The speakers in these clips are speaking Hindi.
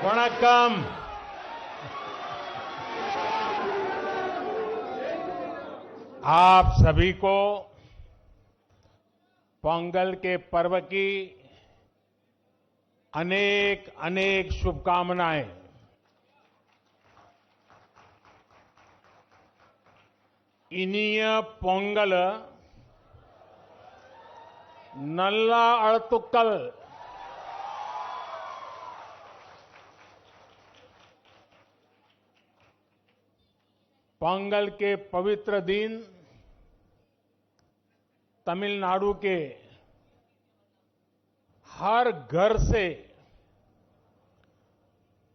वणक्कम। आप सभी को पोंगल के पर्व की अनेक अनेक शुभकामनाएं। इनिय पोंगल नल्ला अळतुक्कल। पोंगल के पवित्र दिन तमिलनाडु के हर घर से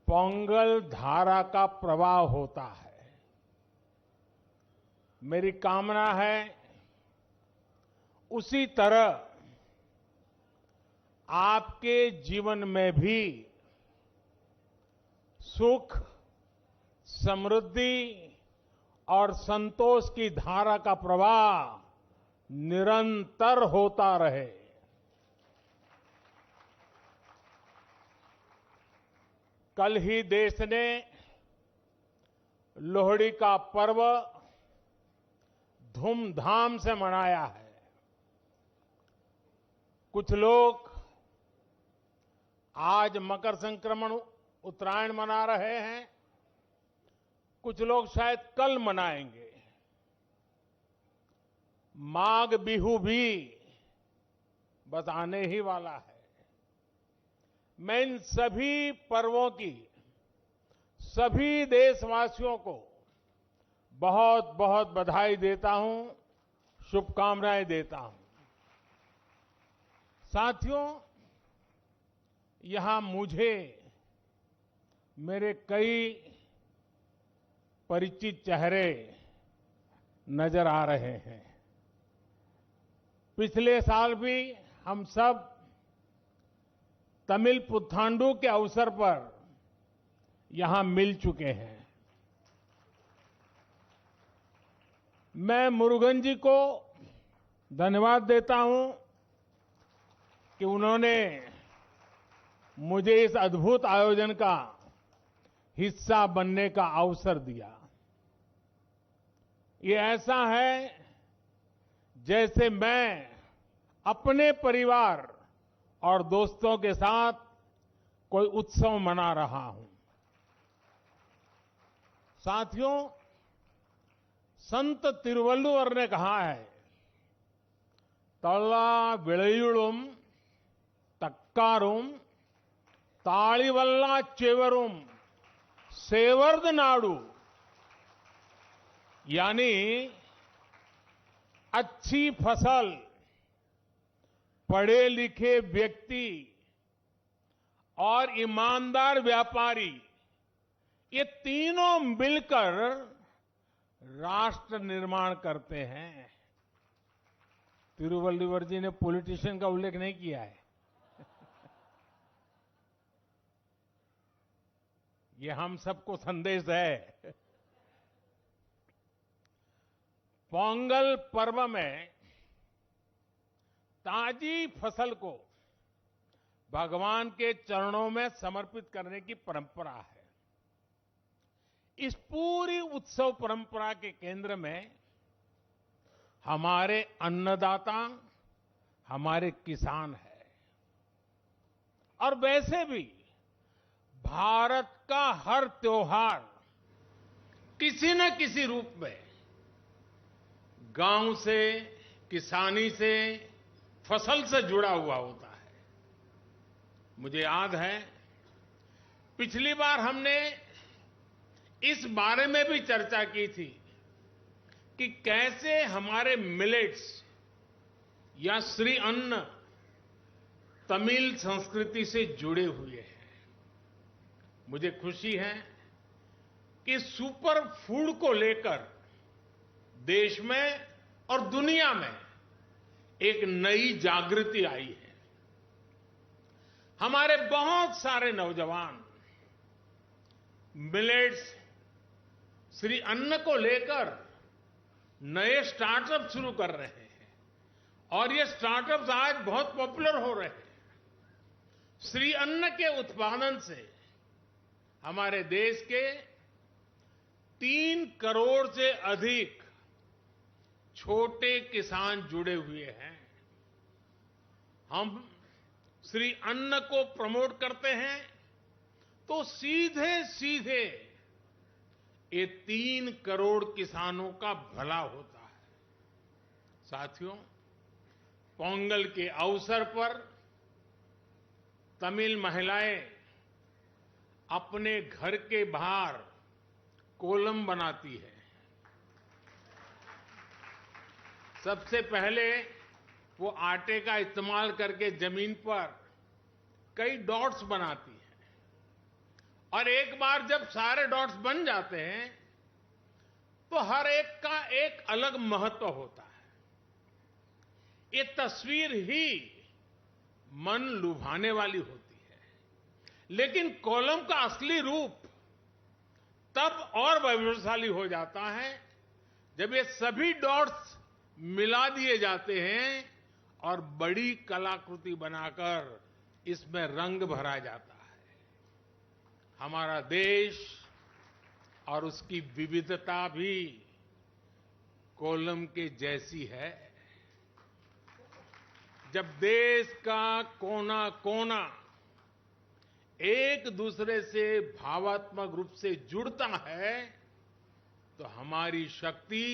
पोंगल धारा का प्रवाह होता है। मेरी कामना है उसी तरह आपके जीवन में भी सुख, समृद्धि और संतोष की धारा का प्रवाह निरंतर होता रहे। कल ही देश ने लोहड़ी का पर्व धूमधाम से मनाया है। कुछ लोग आज मकर संक्रमण उत्तरायण मना रहे हैं, कुछ लोग शायद कल मनाएंगे। माघ बिहू भी बस आने ही वाला है। मैं इन सभी पर्वों की सभी देशवासियों को बहुत बहुत बधाई देता हूं, शुभकामनाएं देता हूं। साथियों, यहां मुझे मेरे कई परिचित चेहरे नजर आ रहे हैं। पिछले साल भी हम सब तमिल पुथांडु के अवसर पर यहां मिल चुके हैं। मैं मुरुगन जी को धन्यवाद देता हूं कि उन्होंने मुझे इस अद्भुत आयोजन का हिस्सा बनने का अवसर दिया। ये ऐसा है जैसे मैं अपने परिवार और दोस्तों के साथ कोई उत्सव मना रहा हूं। साथियों, संत तिरुवल्लुवर ने कहा है, तल्ला विळयुळुम तक्कारुम ताळिवल्ला चेवरुम सेवर्द नाडु। यानी अच्छी फसल, पढ़े लिखे व्यक्ति और ईमानदार व्यापारी, ये तीनों मिलकर राष्ट्र निर्माण करते हैं। तिरुवल्लुवर जी ने पॉलिटिशियन का उल्लेख नहीं किया है। ये हम सबको संदेश है। पोंगल पर्व में ताजी फसल को भगवान के चरणों में समर्पित करने की परंपरा है। इस पूरी उत्सव परंपरा के केंद्र में हमारे अन्नदाता, हमारे किसान है। और वैसे भी भारत का हर त्योहार किसी न किसी रूप में गांव से, किसानी से, फसल से जुड़ा हुआ होता है। मुझे याद है पिछली बार हमने इस बारे में भी चर्चा की थी कि कैसे हमारे मिलेट्स या श्री अन्न तमिल संस्कृति से जुड़े हुए हैं। मुझे खुशी है कि सुपर फूड को लेकर देश में और दुनिया में एक नई जागृति आई है। हमारे बहुत सारे नौजवान मिलेट्स, श्री अन्न को लेकर नए स्टार्टअप शुरू कर रहे हैं और ये स्टार्टअप्स आज बहुत पॉपुलर हो रहे हैं। श्री अन्न के उत्पादन से हमारे देश के 3 करोड़ से अधिक छोटे किसान जुड़े हुए हैं। हम श्री अन्न को प्रमोट करते हैं तो सीधे सीधे ये 3 करोड़ किसानों का भला होता है। साथियों, पोंगल के अवसर पर तमिल महिलाएं अपने घर के बाहर कोलम बनाती है। सबसे पहले वो आटे का इस्तेमाल करके जमीन पर कई डॉट्स बनाती है और एक बार जब सारे डॉट्स बन जाते हैं तो हर एक का एक अलग महत्व होता है। ये तस्वीर ही मन लुभाने वाली होती है, लेकिन कोलम का असली रूप तब और वैभवशाली हो जाता है जब ये सभी डॉट्स मिला दिए जाते हैं और बड़ी कलाकृति बनाकर इसमें रंग भरा जाता है। हमारा देश और उसकी विविधता भी कोलम के जैसी है। जब देश का कोना कोना एक दूसरे से भावात्मक रूप से जुड़ता है तो हमारी शक्ति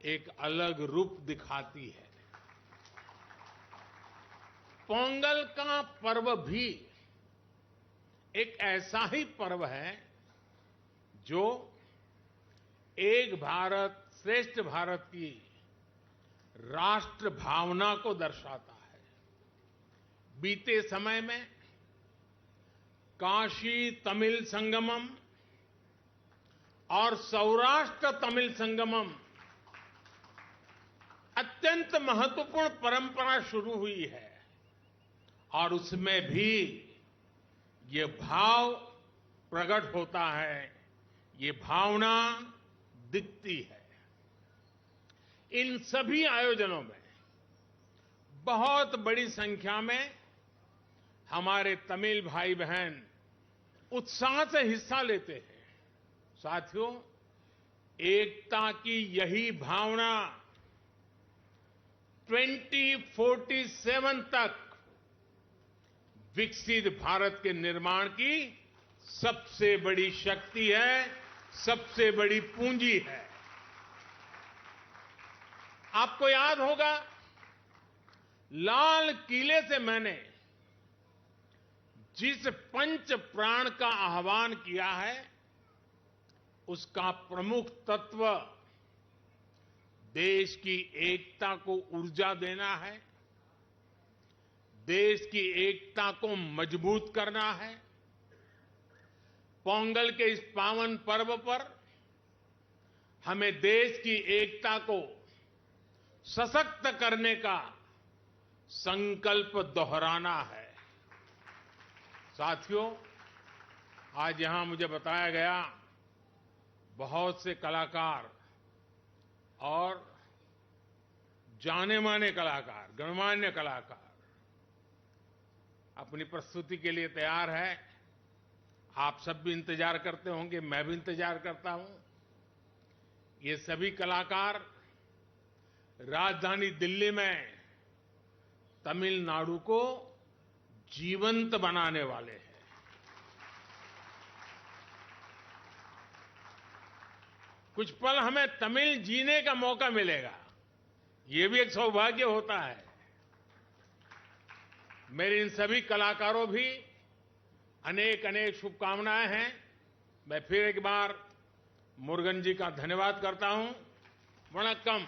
एक अलग रूप दिखाती है। पोंगल का पर्व भी एक ऐसा ही पर्व है जो एक भारत श्रेष्ठ भारत की राष्ट्र भावना को दर्शाता है। बीते समय में काशी तमिल संगमम और सौराष्ट्र तमिल संगमम अत्यंत महत्वपूर्ण परंपरा शुरू हुई है और उसमें भी ये भाव प्रकट होता है, ये भावना दिखती है। इन सभी आयोजनों में बहुत बड़ी संख्या में हमारे तमिल भाई बहन उत्साह से हिस्सा लेते हैं। साथियों, एकता की यही भावना 2047 तक विकसित भारत के निर्माण की सबसे बड़ी शक्ति है, सबसे बड़ी पूंजी है। आपको याद होगा, लाल किले से मैंने जिस पंच प्राण का आह्वान किया है उसका प्रमुख तत्व देश की एकता को ऊर्जा देना है, देश की एकता को मजबूत करना है। पोंगल के इस पावन पर्व पर हमें देश की एकता को सशक्त करने का संकल्प दोहराना है। साथियों, आज यहां मुझे बताया गया बहुत से कलाकार और जाने-माने कलाकार, गणमान्य कलाकार अपनी प्रस्तुति के लिए तैयार है। आप सब भी इंतजार करते होंगे, मैं भी इंतजार करता हूं। ये सभी कलाकार राजधानी दिल्ली में तमिलनाडु को जीवंत बनाने वाले हैं। कुछ पल हमें तमिल जीने का मौका मिलेगा, ये भी एक सौभाग्य होता है। मेरे इन सभी कलाकारों भी अनेक अनेक शुभकामनाएं हैं। मैं फिर एक बार मुरुगन जी का धन्यवाद करता हूं। वणक्कम।